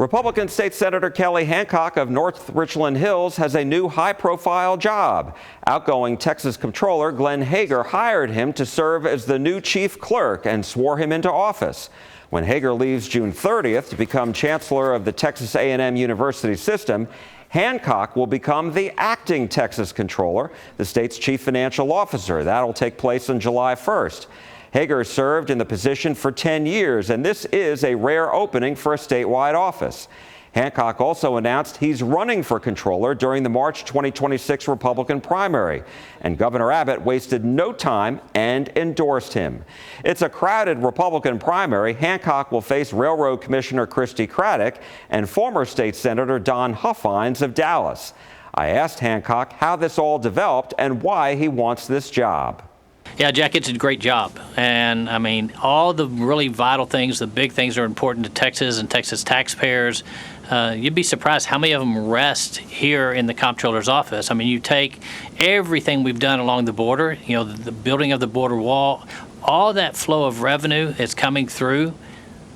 Republican State Senator Kelly Hancock of North Richland Hills has a new high-profile job. Outgoing Texas Comptroller Glenn Hegar hired him to serve as the new chief clerk and swore him into office. When Hegar leaves June 30th to become chancellor of the Texas A&M University system, Hancock will become the acting Texas Comptroller, the state's chief financial officer. That'll take place on July 1st. Hegar served in the position for 10 years, and this is a rare opening for a statewide office. Hancock also announced he's running for controller during the March 2026 Republican primary, and Governor Abbott wasted no time and endorsed him. It's a crowded Republican primary. Hancock will face Railroad Commissioner Christy Craddock and former State Senator Don Huffines of Dallas. I asked Hancock how this all developed and why he wants this job. Yeah, Jack, it's a great job. And I mean, all the really vital things, the big things that are important to Texas and Texas taxpayers. You'd be surprised how many of them rest here in the Comptroller's office. I mean, you take everything we've done along the border, you know, the building of the border wall, all that flow of revenue is coming through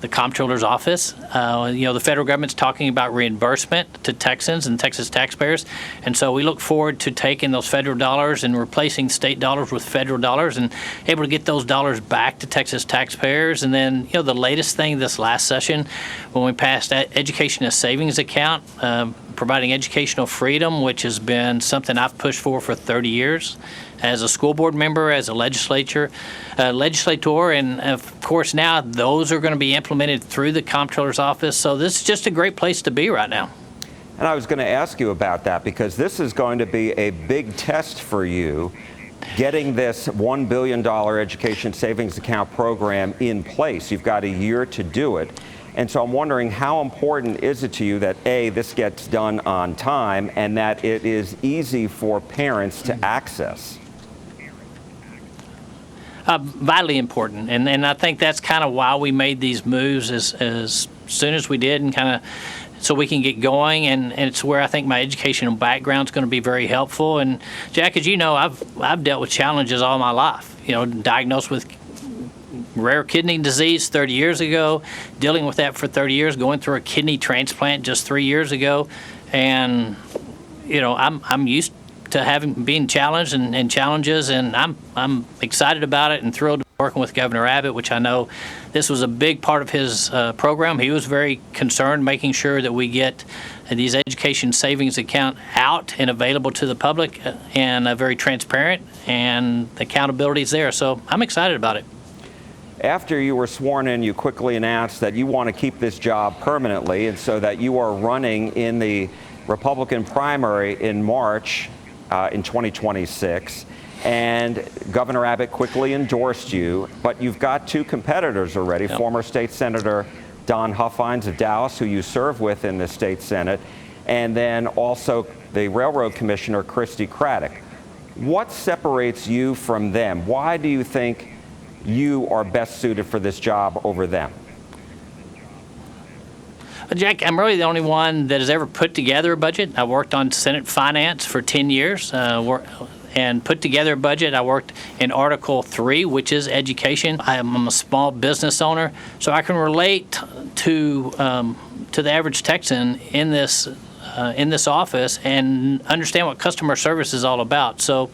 the Comptroller's office. You know, the federal government's talking about reimbursement to Texans and Texas taxpayers, and so we look forward to taking those federal dollars and replacing state dollars with federal dollars and able to get those dollars back to Texas taxpayers. And then, you know, the latest thing this last session when we passed that education as savings account, providing educational freedom, which has been something I've pushed for 30 years as a school board member, as a legislator, and of course now those are going to be implemented through the Comptroller's office. So this is just a great place to be right now. And I was going to ask you about that because this is going to be a big test for you, getting this $1 billion education savings account program in place. You've got a year to do it. And so I'm wondering, how important is it to you that, A, this gets done on time and that it is easy for parents to access? Vitally important. And I think that's kind of why we made these moves as soon as we did, and kind of so we can get going. And it's where I think my educational background is going to be very helpful. And Jack, as you know, I've dealt with challenges all my life. You know, diagnosed with rare kidney disease 30 years ago, dealing with that for 30 years, going through a kidney transplant just 3 years ago. And, you know, I'm used to being challenged and challenges, and I'm excited about it and thrilled to be working with Governor Abbott, which I know this was a big part of his program. He was very concerned making sure that we get these education savings account out and available to the public and very transparent, and the accountability is there. So I'm excited about it. After you were sworn in, you quickly announced that you want to keep this job permanently, and so that you are running in the Republican primary in March in 2026. And Governor Abbott quickly endorsed you, but you've got two competitors already, yep. Former State Senator Don Huffines of Dallas, who you serve with in the state Senate, and then also the Railroad Commissioner Christy Craddock. What separates you from them? Why do you think you are best suited for this job over them? Jack, I'm really the only one that has ever put together a budget. I worked on Senate Finance for 10 years and put together a budget. I worked in Article 3, which is education. I'm a small business owner, so I can relate to the average Texan in this office and understand what customer service is all about. So,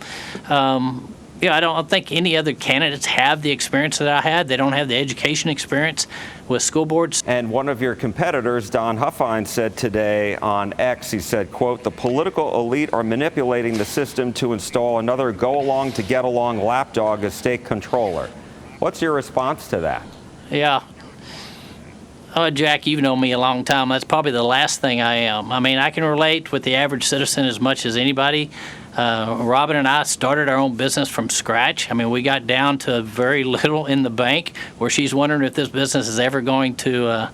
I don't think any other candidates have the experience that I had. They don't have the education experience with school boards. And one of your competitors, Don Huffines, said today on X, he said, quote, "The political elite are manipulating the system to install another go-along to get-along lapdog as state controller." What's your response to that? Yeah. Oh, Jack, you've known me a long time. That's probably the last thing I am. I mean, I can relate with the average citizen as much as anybody. Robin and I started our own business from scratch. I mean, we got down to very little in the bank, where she's wondering if this business is ever going to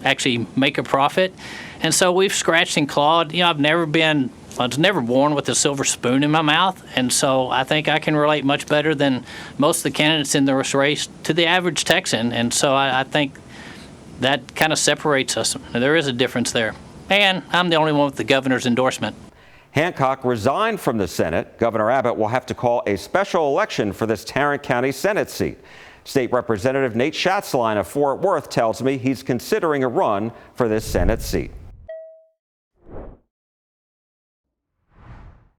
actually make a profit. And so we've scratched and clawed. You know, I was never born with a silver spoon in my mouth, and so I think I can relate much better than most of the candidates in this race to the average Texan. And so I think that kind of separates us. There is a difference there. And I'm the only one with the governor's endorsement. Hancock resigned from the Senate. Governor Abbott will have to call a special election for this Tarrant County Senate seat. State Representative Nate Schatzline of Fort Worth tells me he's considering a run for this Senate seat.